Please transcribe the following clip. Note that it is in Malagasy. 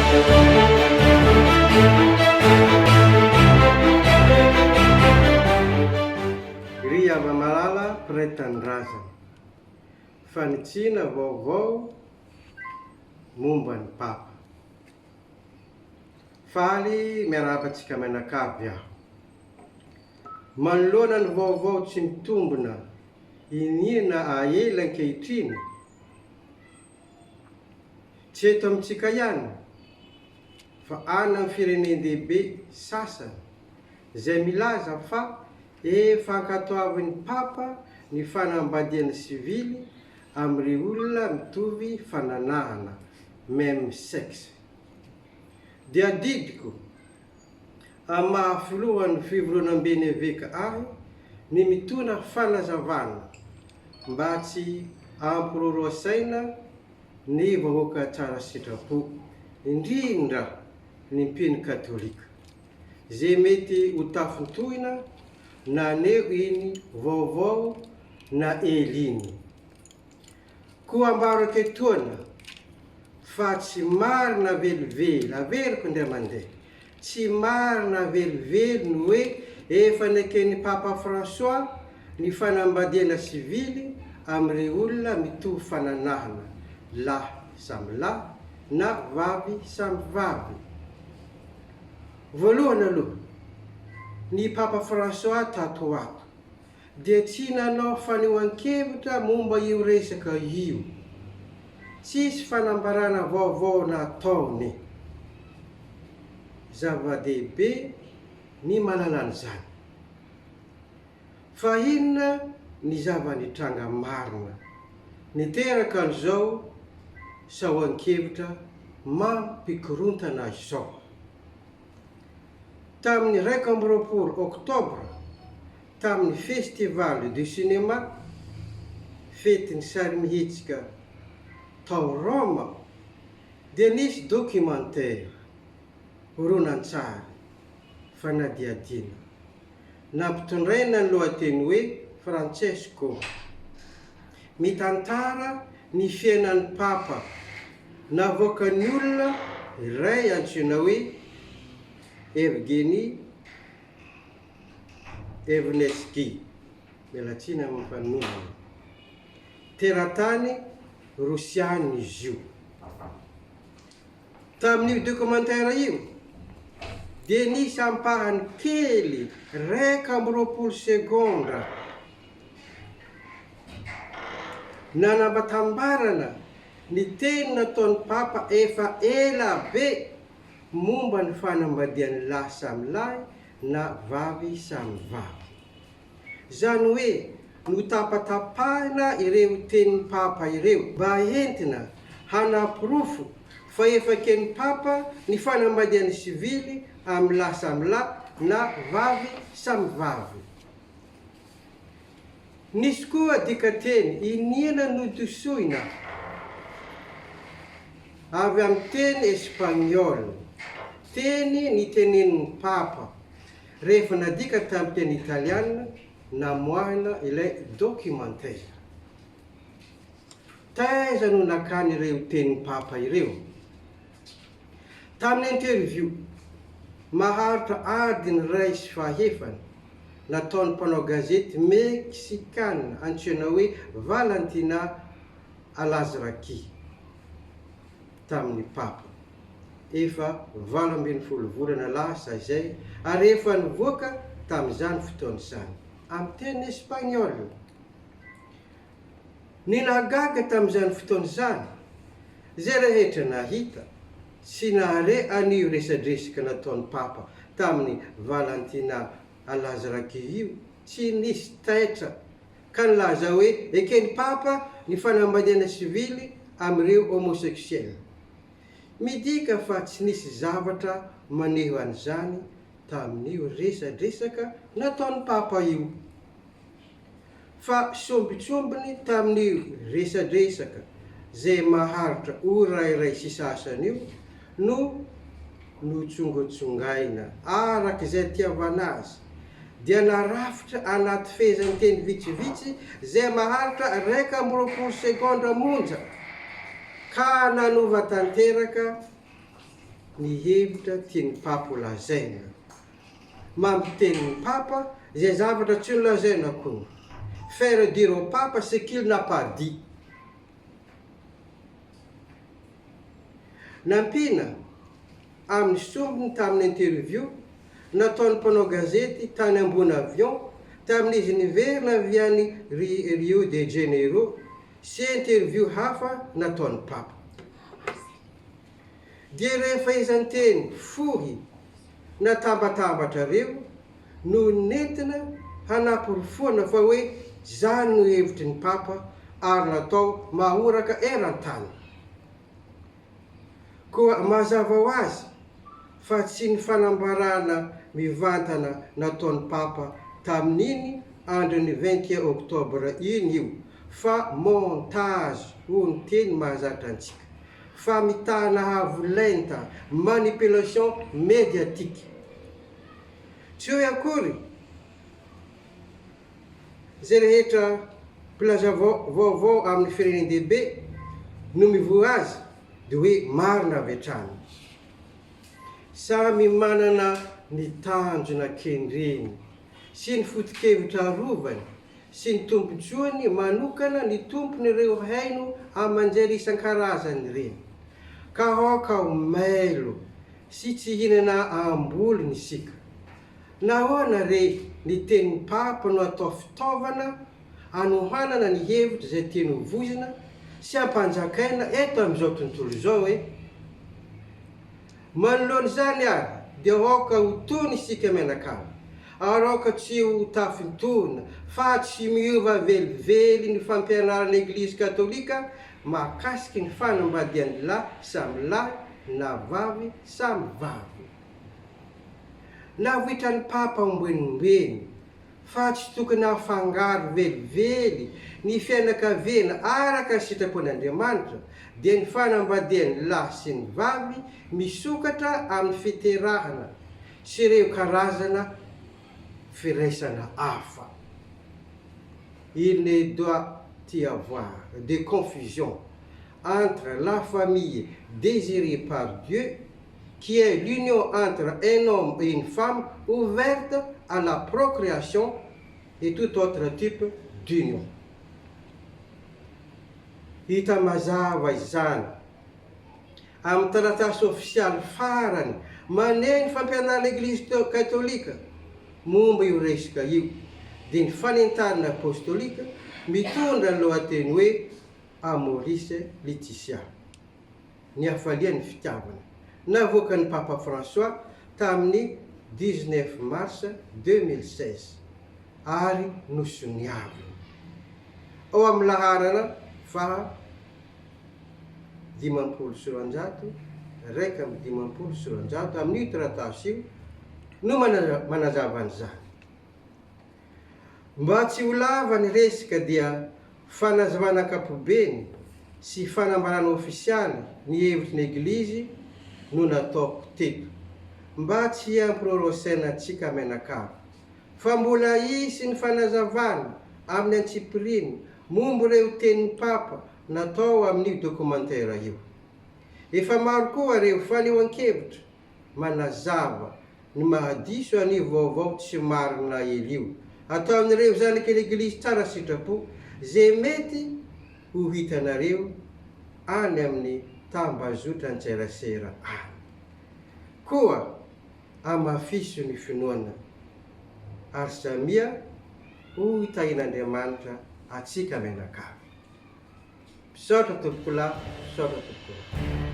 Ry Avamalala mpiray tanindrazana. Fanitsiana vaovao momba ny papa. Faly miarabantsika mianakavy aho. Manoloana ny vaovao tsy mitombona inina aela ankehitriny. Tsy eto amintsika ihany, fa any amin'ny firenendehibe sasany izay milaza fa efa ankatoavin'ny papa ny fanambadiana sivily amin'ireo olona mitovy fananahana, même sexe. Dia didiko amin'ny mahafilohan'ny fivoronam-beny veka ahy ny mitona fanazavana mba tsy ampiroroasaina ny vahoaka tsara sitrapo, indrindra ny mpino katolika, zay mety ho tafintohina na neo iny vaovao na eliny. Koa ambaro aketoana fa tsy marina velively, averiko ndray mandeha, tsy marina velively ny hoe efa neken'ny Papa François ny fanambadiana sivily amin'ireo olona mitovy fananahana, lahy samy lahy na vavy samy vavy. Voalohany aloha, ny Papa François tato ato dia tsy nanao fanehoan-kevitra momba io resaka io. Tsisy fanambarana vaovao nataony. Zava-dehibe ny malala an'izany. Fa inona ny zava-nitranga marina niteraka an'izao sahoan-kevitra mampikorontana izao. Tamin'ny 20 Oktobra, tamin'ny Festival du Cinéma, fetin'ny sary mihetsika tao Roma, dia nisy documentaire horonan-tsary fanadihadina nampitondraina ny lohateny hoe Francesco, mitantara ny fiainan'ny papa navoakan'ny olona iray antsoina hoe Evgeny Evnesky, mialatsiny amin'ny mpanorona, teratany Rosiany izy io. Tamin'io documentaire io dia nisy ampahany kely 20 segonda nanambatambarana ny teny nataon'ny papa efa ela be momba ny fanambadian'ny lahy samy lahy na vavy samy vavy. Zany hoe notapatapahina ireo tenin'ny papa ireo mba entina hanapirofo fa efa ken'ny papa ny fanambadian'ny sivily amin'ny lahy samy lahy na vavy samy vavy. Nisy koa dikateny inona notosoina avy amin'ny teny Espagnol, teny nitenenin'ny papa rehefa nadika tamin'ny teny italiana namoahina ilay documentaire. Taiza no nakany ireo tenin'ny papa ireo. Tamin'ny interview maharitra adiny 1.5 nataon'ny mpanao gazety meksikana antsoina hoe Valentina Alazraqui tamin'ny papa. Efa 18 volana lasa izay, ary efa nivoaka tamin'izany fotoana izany amin'ny teny Espagnol. Ny nahagaga tamin'izany fotoana izany, zay rehetra nahita sy nahare an'io resadresaka nataon'ny papa tamin'ny Valentina Alazraqui io, tsy nisy taitra ka nilaza hoe eken'ny papa ny fanambadiana sivily amin'ireo homosexuel. Midika fa tsy nisy zavatra maneho an'izany tamin'io resadresaka nataon'ny papa io. Fa sombitsombiny tamin'io resadresaka zay maharitra ora iray sy sasany io no notsongatsongaina arak'izay tiavana azy, dia narafitra anaty fehezany teny vitsivitsy zay maharitra 20 segonda monja ka nanova tanteraka ny hevitra tiany papa lazaina. Mampiteny papa zay zavatra tsy nolazaina koa. Faire dire au papa ce qu'il n'a pas dit. Nampina amin'ny sombiny tamin'ny interview nataony mpanao gazety tany ambony avion tamin'izy niverina avy any Rio de Janeiro sy interview hafa nataony papa. Dia rehefa izy teny fohy natambatambatra reo no nentina hanaporofoana fa hoe zany no hevitry ny papa ary natao mahoraka eran-tany. Koa mazava ho azy fa tsy ny fanambarana mivantana nataony papa tamin'iny andron'ny 21 oktobra iny io, fa montage ho ny teny mahazatra antsika, fa mitana havolenta, manipulation médiatique. Tsy hoe akory zay rehetra mpilaza vaovao amin'ny firenendehibe no mivoa azy de hoe marina avy hatrany. Samy manana ny tanjona kendreny sy ny foto-kevitra arovany sy ny tombotsoany manokana ny tompony ireo haino amanjary isan-karazany reny. Ka aoka ho mailo sy tsy hinana ambolony isika. Nahoana re ny tenin'ny papa no atao fitaovana anohanana ny hevitra zay teny hovozina sy ampanjakaina eto amin'izao tontolo izao hoe manoloany zany ary dia aoka ho tony isika mianakavy, ary aoka tsy ho tafintona fa tsy miova velively ny fampianarana Eglizy Katolika mahakasiky ny fanambadian'ny lahy samy lahy na vavy samy vavy. Navoitrany papa omben'ombeny fa tsy tokony hafangaro velively ny fianakaviana araka ny sitrapon'Andriamanitra dia ny fanambadian'ny lahy sy ny vavy misokatra amin'ny fiterahana sy ireo karazana firaisana hafa. Il ne doit y avoir de confusion entre la famille désirée par Dieu, qui est l'union entre un homme et une femme ouverte à la procréation et tout autre type d'union. Hita mazava izany amin'ny taratasy ofisialy farany maneny fampianarana Eglizy Katolika momba io resaka io, dia ny fanentanana apostolika mitondra ny lohateny hoe Amoris Laetitia, ny hafalian'ny fitiavana, navoakan'ny Papa François tamin'ny 19 mars 2016 ary nosoniavina ao amin'ny laharana fa 500 raika amby 500 amin'io taratasy io no manazava an'izany. Mba tsy ho lava ny resaka dia fanazavana ankapobeny sy fanambarana ofisialy ny hevitry ny Eglizy no nataoko teto, mba tsy hampirorosaina antsika mianakavy, fa mbola isy ny fanazavana amin'ny antsipiriny momba ireo tenin'ny papa natao amin'io documentaire io. Efa maro koa reo fanehoan-kevitra manazava ny mahadiso an'io vaovao tsy marina ely io, atao amin'ireo zanaky l'Eglizy tsara sitrapo zay mety ho hitanareo any amin'ny tambazotra an-tserasera any. Koa amafiso ny finoana ary samia ho hitahin'Andriamanitra atsika mianakavy. Misaotra tompoko lahy, misaotra tompoko lahy.